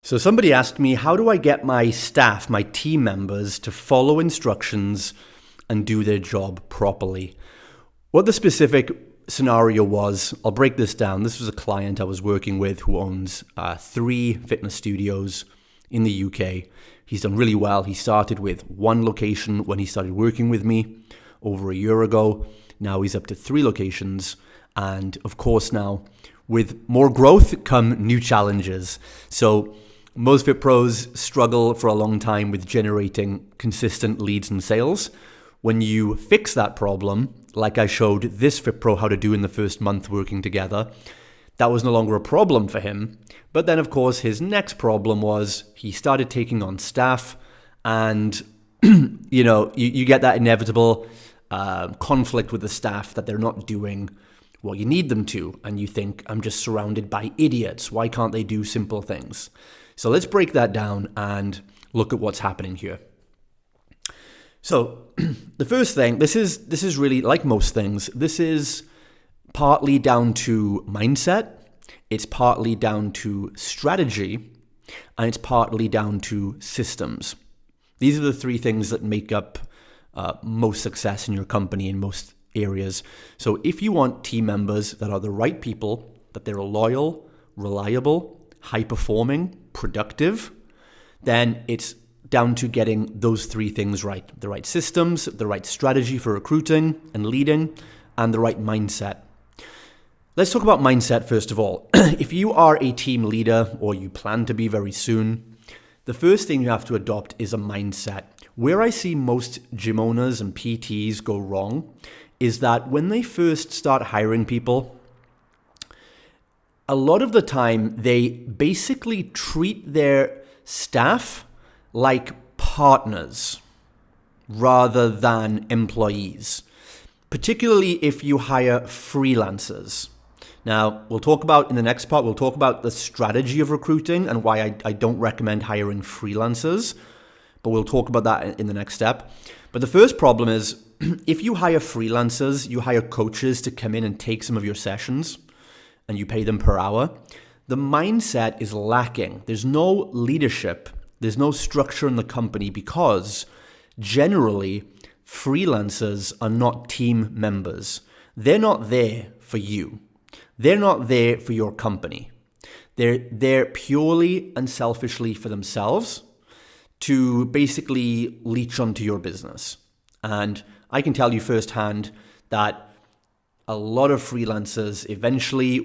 So somebody asked me, how do I get my staff, my team members, to follow instructions and do their job properly? What the specific scenario was, I'll break this down. This was a client I was working with who owns 3 fitness studios in the UK. He's done really well. He started with 1 location when he started working with me over a year ago. Now he's up to 3 locations. And of course now, with more growth come new challenges. So most Fit Pros struggle for a long time with generating consistent leads and sales. When you fix that problem, like I showed this Fit Pro how to do in the first month working together, that was no longer a problem for him. But then, of course, his next problem was he started taking on staff, and you get that inevitable conflict with the staff that they're not doing what you need them to, and you think, I'm just surrounded by idiots. Why can't they do simple things? So let's break that down and look at what's happening here. So the first thing, this is really like most things. This is partly down to mindset. It's partly down to strategy, and it's partly down to systems. These are the 3 things that make up most success in your company in most areas. So if you want team members that are the right people, that they're loyal, reliable, high performing, productive, then it's down to getting those 3 things right. The right systems, the right strategy for recruiting and leading, and the right mindset. Let's talk about mindset first of all. If you are a team leader, or you plan to be very soon, the first thing you have to adopt is a mindset. Where I see most gym owners and PTs go wrong is that when they first start hiring people, a lot of the time they basically treat their staff like partners rather than employees, particularly if you hire freelancers. Now, we'll talk about in the next part, we'll talk about the strategy of recruiting and why I don't recommend hiring freelancers, but we'll talk about that in the next step. But the first problem is, if you hire freelancers, you hire coaches to come in and take some of your sessions, and you pay them per hour, the mindset is lacking. There's no leadership. There's no structure in the company because generally freelancers are not team members. They're not there for you. They're not there for your company. They're there purely and selfishly for themselves to basically leech onto your business. And I can tell you firsthand that a lot of freelancers eventually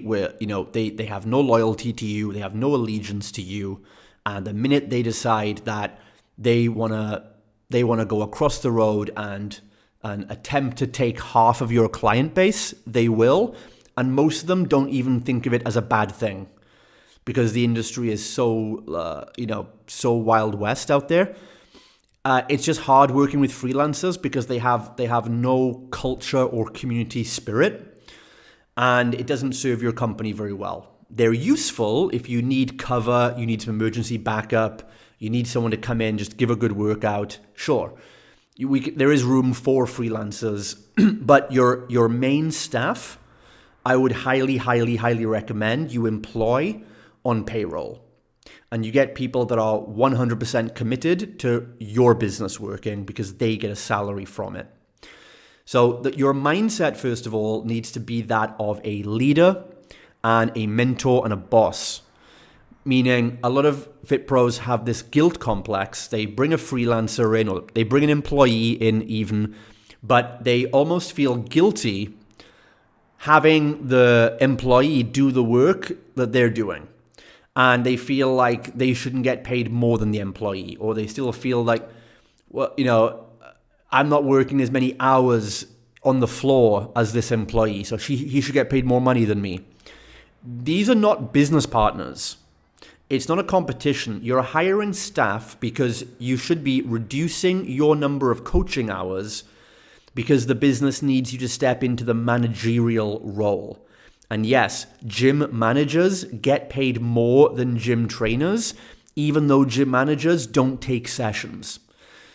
they have no loyalty to you, they have no allegiance to you, and the minute they decide that they wanna go across the road and attempt to take half of your client base, they will, and most of them don't even think of it as a bad thing because the industry is so Wild West out there. It's just hard working with freelancers because they have no culture or community spirit, and it doesn't serve your company very well. They're useful if you need cover, you need some emergency backup, you need someone to come in, just give a good workout. Sure, there is room for freelancers, but your main staff, I would highly, highly, highly recommend you employ on payroll. And you get people that are 100% committed to your business working because they get a salary from it. So your mindset, first of all, needs to be that of a leader and a mentor and a boss. Meaning a lot of Fit Pros have this guilt complex. They bring a freelancer in or they bring an employee in even, but they almost feel guilty having the employee do the work that they're doing. And they feel like they shouldn't get paid more than the employee, or they still feel like, I'm not working as many hours on the floor as this employee, so he should get paid more money than me. These are not business partners. It's not a competition. You're hiring staff because you should be reducing your number of coaching hours because the business needs you to step into the managerial role. And yes, gym managers get paid more than gym trainers, even though gym managers don't take sessions.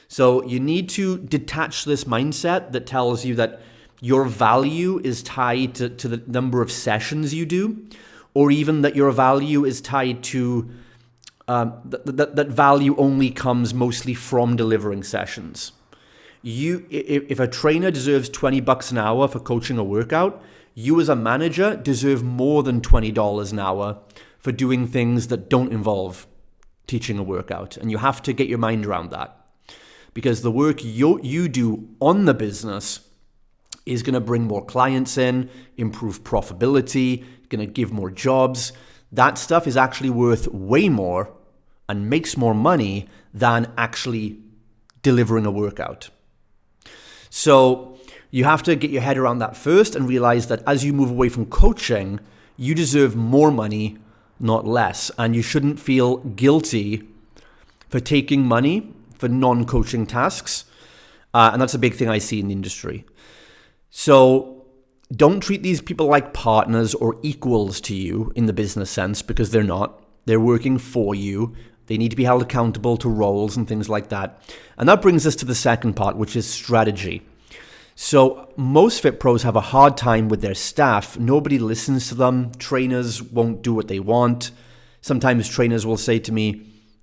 So you need to detach this mindset that tells you that your value is tied to the number of sessions you do, or even that your value is tied to that value only comes mostly from delivering sessions. If a trainer deserves $20 an hour for coaching a workout, you as a manager deserve more than $20 an hour for doing things that don't involve teaching a workout. And you have to get your mind around that, because the work you do on the business is going to bring more clients in, improve profitability, going to give more jobs. That stuff is actually worth way more and makes more money than actually delivering a workout. So you have to get your head around that first and realize that as you move away from coaching, you deserve more money, not less. And you shouldn't feel guilty for taking money for non-coaching tasks. And that's a big thing I see in the industry. So don't treat these people like partners or equals to you in the business sense, because they're not. They're working for you. They need to be held accountable to roles and things like that. And that brings us to the second part, which is strategy. So most fit pros have a hard time with their staff. Nobody listens to them. Trainers won't do what they want. Sometimes trainers will say to me,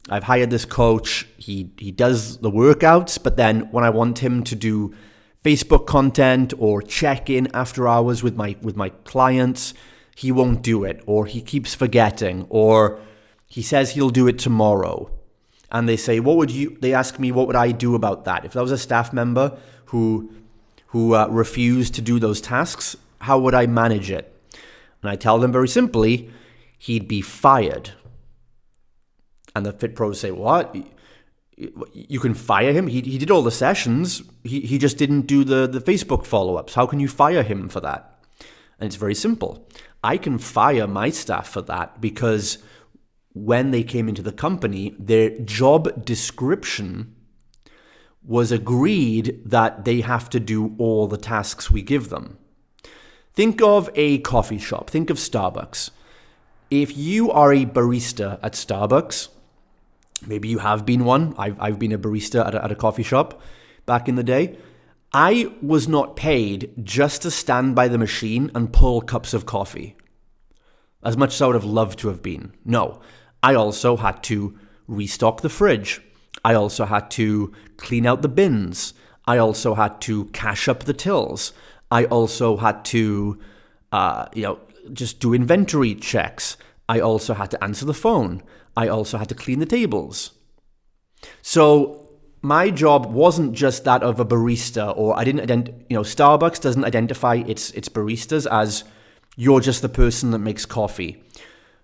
I've hired this coach. He does the workouts, but then when I want him to do Facebook content or check in after hours with my clients, he won't do it, or he keeps forgetting, or he says he'll do it tomorrow. And they say, they ask me, what would I do about that? If that was a staff member who refused to do those tasks, how would I manage it? And I tell them very simply, he'd be fired. And the fit pros say, what? You can fire him? He did all the sessions. He just didn't do the Facebook follow-ups. How can you fire him for that? And it's very simple. I can fire my staff for that because when they came into the company, their job description was agreed that they have to do all the tasks we give them. Think of a coffee shop. Think of Starbucks. If you are a barista at Starbucks, maybe you have been one. I've been a barista at a coffee shop back in the day. I was not paid just to stand by the machine and pull cups of coffee, as much as I would have loved to have been. No, I also had to restock the fridge. I also had to clean out the bins. I also had to cash up the tills. I also had to, just do inventory checks. I also had to answer the phone. I also had to clean the tables. So my job wasn't just that of a barista, or I didn't Starbucks doesn't identify its baristas as you're just the person that makes coffee.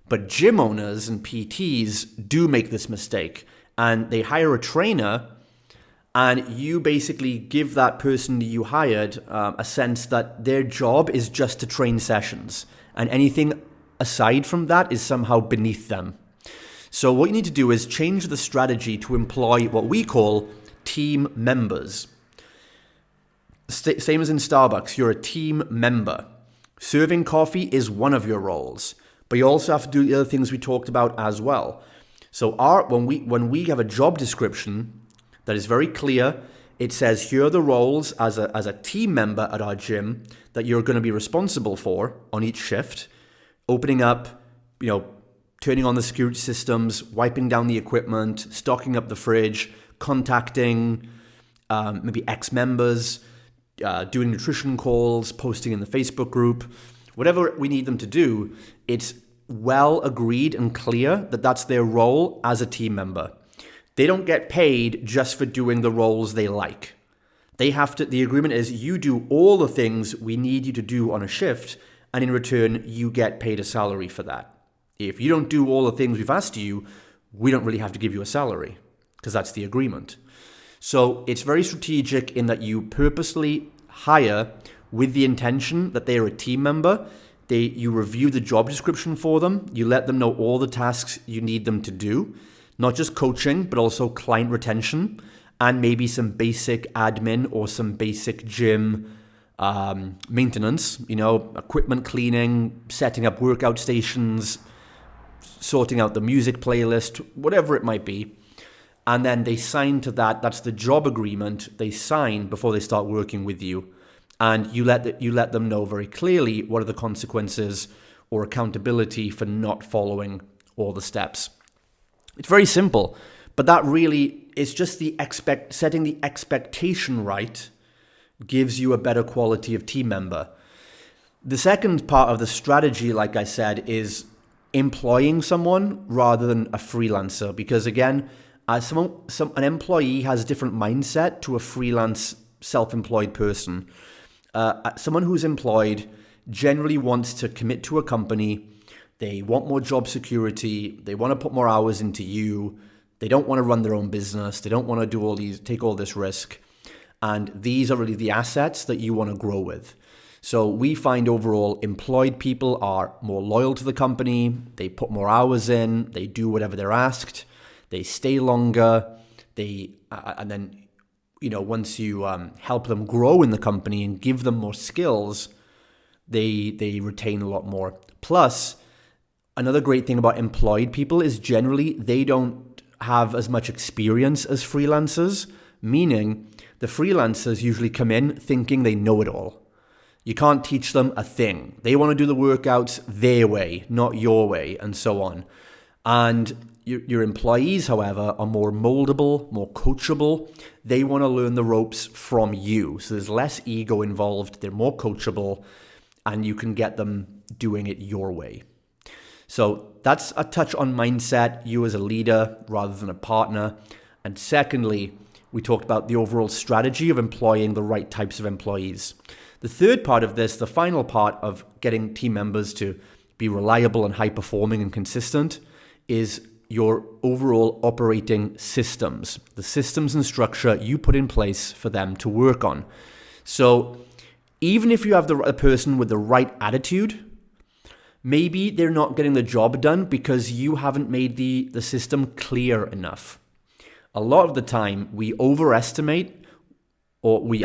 But gym owners and PTs do make this mistake, and they hire a trainer, and you basically give that person that you hired a sense that their job is just to train sessions, and anything aside from that is somehow beneath them. So what you need to do is change the strategy to employ what we call team members. Same as in Starbucks, you're a team member. Serving coffee is one of your roles, but you also have to do the other things we talked about as well. So when we have a job description that is very clear, it says here are the roles as a team member at our gym that you're going to be responsible for on each shift. Opening up, turning on the security systems, wiping down the equipment, stocking up the fridge, contacting maybe ex-members, doing nutrition calls, posting in the Facebook group, whatever we need them to do. It's well agreed and clear that that's their role as a team member. They don't get paid just for doing the roles they like. The agreement is you do all the things we need you to do on a shift, and in return, you get paid a salary for that. If you don't do all the things we've asked you, we don't really have to give you a salary, because that's the agreement. So it's very strategic in that you purposely hire with the intention that they are a team member. You review the job description for them. You let them know all the tasks you need them to do, not just coaching, but also client retention and maybe some basic admin or some basic gym maintenance, equipment cleaning, setting up workout stations, sorting out the music playlist, whatever it might be. And then they sign to that. That's the job agreement they sign before they start working with you. And you let them know very clearly what are the consequences or accountability for not following all the steps. It's very simple, but that really is just setting the expectation right gives you a better quality of team member. The second part of the strategy, like I said, is employing someone rather than a freelancer, because again, an employee has a different mindset to a freelance self-employed person. Someone who's employed generally wants to commit to a company. They want more job security. They want to put more hours into you. They don't want to run their own business. They don't want to take all this risk. And these are really the assets that you want to grow with. So we find overall employed people are more loyal to the company. They put more hours in. They do whatever they're asked. They stay longer. And then, once you help them grow in the company and give them more skills, they retain a lot more. Plus, another great thing about employed people is generally they don't have as much experience as freelancers, meaning the freelancers usually come in thinking they know it all. You can't teach them a thing. They want to do the workouts their way, not your way, and so on. And your employees, however, are more moldable, more coachable. They want to learn the ropes from you. So there's less ego involved. They're more coachable, and you can get them doing it your way. So that's a touch on mindset, you as a leader rather than a partner. And secondly, we talked about the overall strategy of employing the right types of employees. The third part of this, the final part of getting team members to be reliable and high-performing and consistent, is your overall operating systems, the systems and structure you put in place for them to work on. So even if you have a person with the right attitude, maybe they're not getting the job done because you haven't made the system clear enough. A lot of the time we underestimate what we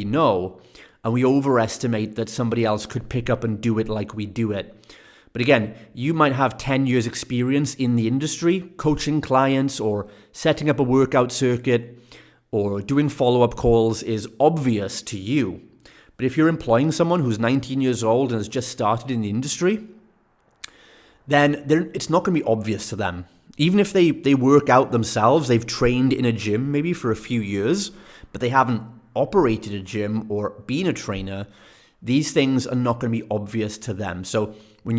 know, and we overestimate that somebody else could pick up and do it like we do it. But again, you might have 10 years experience in the industry, coaching clients or setting up a workout circuit or doing follow-up calls is obvious to you. But if you're employing someone who's 19 years old and has just started in the industry, then it's not going to be obvious to them. Even if they work out themselves, they've trained in a gym maybe for a few years, but they haven't operated a gym or been a trainer, these things are not going to be obvious to them. So when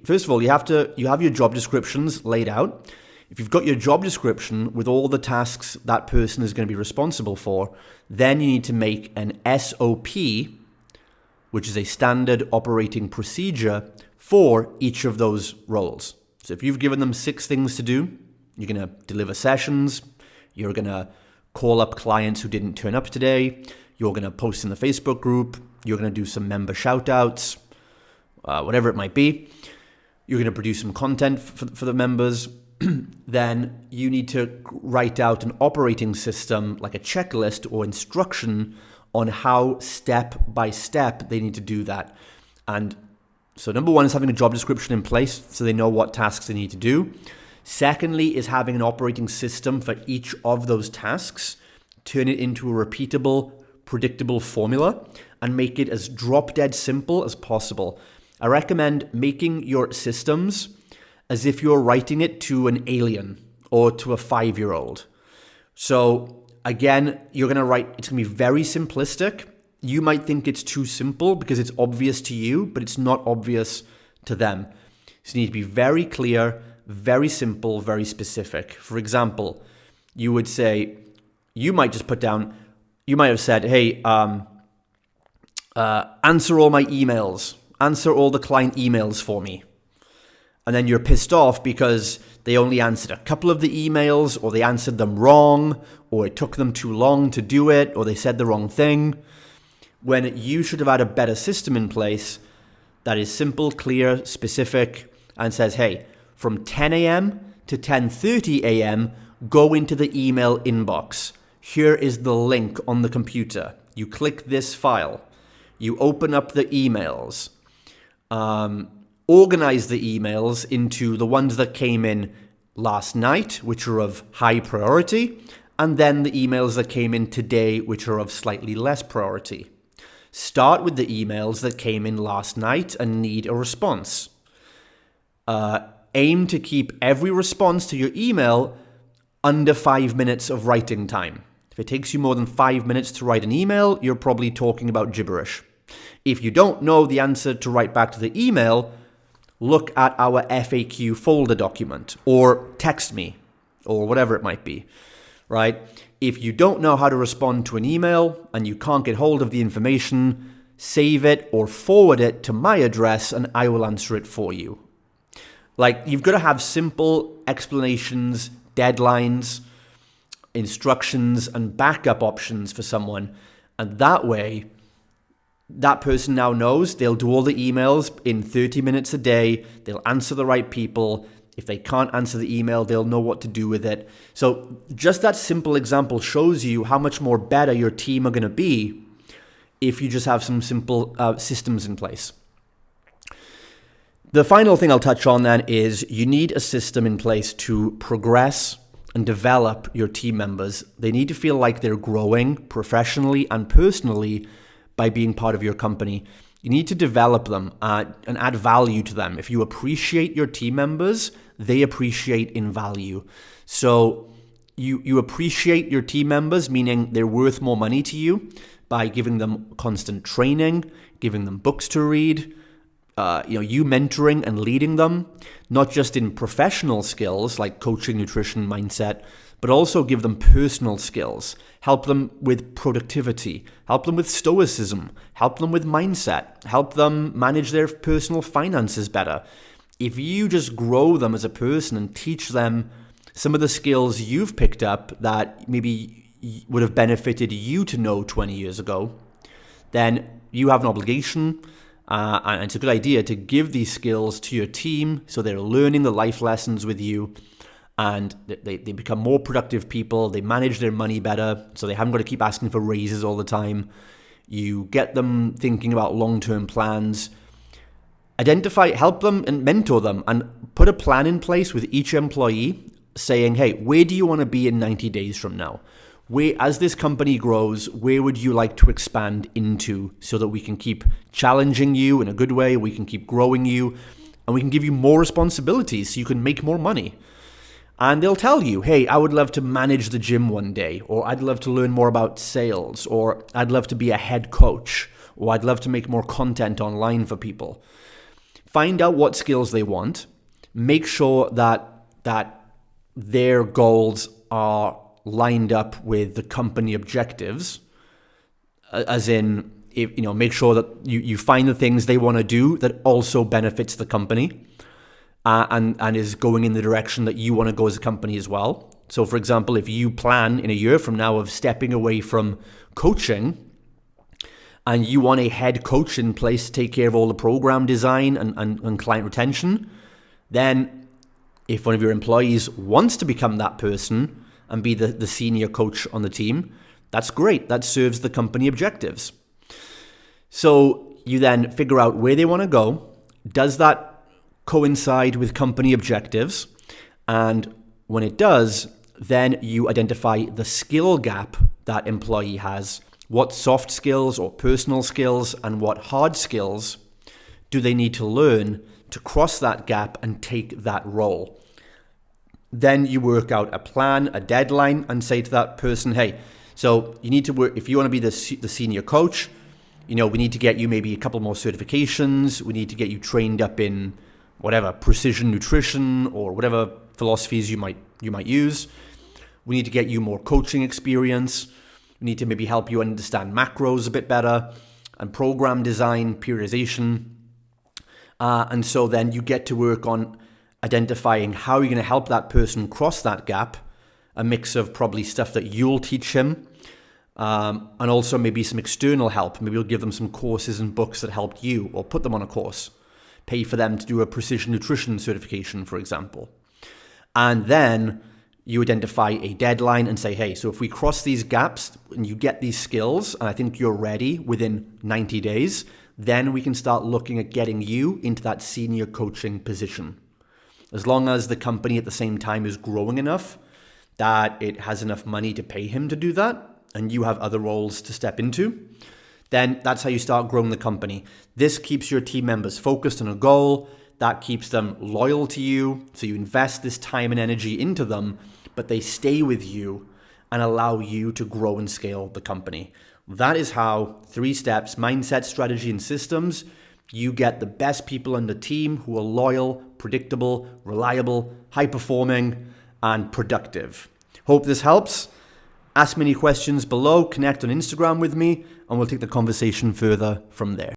first of all, you have your job descriptions laid out. If you've got your job description with all the tasks that person is going to be responsible for, then you need to make an SOP, which is a standard operating procedure for each of those roles. So if you've given them 6 things to do, you're going to deliver sessions, you're going to call up clients who didn't turn up today, you're going to post in the Facebook group, you're going to do some member shout outs, whatever it might be. You're going to produce some content for the members. Then you need to write out an operating system, like a checklist or instruction on how step by step they need to do that. And so number 1 is having a job description in place so they know what tasks they need to do. Secondly is having an operating system for each of those tasks. Turn it into a repeatable, predictable formula and make it as drop-dead simple as possible. I recommend making your systems as if you're writing it to an alien or to a 5-year-old. So again, it's going to be very simplistic. You might think it's too simple because it's obvious to you, but it's not obvious to them. So you need to be very clear, very simple, very specific. For example, you might have said, hey, answer all my emails, answer all the client emails for me. And then you're pissed off because they only answered a couple of the emails, or they answered them wrong, or it took them too long to do it, or they said the wrong thing. When you should have had a better system in place that is simple, clear, specific, and says, hey, from 10 a.m. to 10:30 a.m., go into the email inbox. Here is the link on the computer. You click this file. You open up the emails. Organize the emails into the ones that came in last night, which are of high priority, and then the emails that came in today, which are of slightly less priority. Start with the emails that came in last night and need a response. aim to keep every response to your email under 5 minutes of writing time. If it takes you more than 5 minutes to write an email, you're probably talking about gibberish. If you don't know the answer to write back to the email, look at our FAQ folder document or text me or whatever it might be, right? If you don't know how to respond to an email and you can't get hold of the information, save it or forward it to my address and I will answer it for you. Like, you've got to have simple explanations, deadlines, instructions, and backup options for someone. And that way, that person now knows they'll do all the emails in 30 minutes a day. They'll answer the right people. If they can't answer the email, they'll know what to do with it. So just that simple example shows you how much more better your team are going to be if you just have some simple systems in place. The final thing I'll touch on then is you need a system in place to progress and develop your team members. They need to feel like they're growing professionally and personally by being part of your company. You need to develop them and add value to them. If you appreciate your team members, they appreciate in value. So you appreciate your team members, meaning they're worth more money to you by giving them constant training, giving them books to read, you mentoring and leading them, not just in professional skills like coaching, nutrition, mindset, but also give them personal skills, help them with productivity, help them with stoicism, help them with mindset, help them manage their personal finances better. If you just grow them as a person and teach them some of the skills you've picked up that maybe would have benefited you to know 20 years ago, then you have an obligation and it's a good idea to give these skills to your team so they're learning the life lessons with you and they become more productive people. They manage their money better, so they haven't got to keep asking for raises all the time. You get them thinking about long-term plans. Help them and mentor them and put a plan in place with each employee saying, hey, where do you want to be in 90 days from now? As this company grows, where would you like to expand into so that we can keep challenging you in a good way, we can keep growing you, and we can give you more responsibilities so you can make more money. And they'll tell you, hey, I would love to manage the gym one day, or I'd love to learn more about sales, or I'd love to be a head coach, or I'd love to make more content online for people. Find out what skills they want. Make sure that their goals are lined up with the company objectives, as in, make sure that you find the things they want to do that also benefits the company and is going in the direction that you want to go as a company as well. So, for example, if you plan in a year from now of stepping away from coaching and you want a head coach in place to take care of all the program design and client retention, then if one of your employees wants to become that person and be the senior coach on the team, that's great. That serves the company objectives. So you then figure out where they want to go. Does that coincide with company objectives? And when it does, then you identify the skill gap that employee has. What soft skills or personal skills and what hard skills do they need to learn to cross that gap and take that role? Then you work out a plan, a deadline, and say to that person, hey, so you need to work, if you want to be the senior coach, we need to get you maybe a couple more certifications. We need to get you trained up in whatever, precision nutrition or whatever philosophies you might use. We need to get you more coaching experience. We need to maybe help you understand macros a bit better and program design, periodization. And so then you get to work on identifying how you're going to help that person cross that gap, a mix of probably stuff that you'll teach him, and also maybe some external help. Maybe you'll give them some courses and books that helped you, or put them on a course, pay for them to do a precision nutrition certification, for example. And then you identify a deadline and say, hey, so if we cross these gaps and you get these skills, and I think you're ready within 90 days, then we can start looking at getting you into that senior coaching position. As long as the company at the same time is growing enough that it has enough money to pay him to do that, and you have other roles to step into, then that's how you start growing the company. This keeps your team members focused on a goal. that keeps them loyal to you. So you invest this time and energy into them, but they stay with you and allow you to grow and scale the company. That is how 3 steps, mindset, strategy, and systems, you get the best people on the team who are loyal, predictable, reliable, high performing, and productive. Hope this helps. Ask me any questions below, connect on Instagram with me, and we'll take the conversation further from there.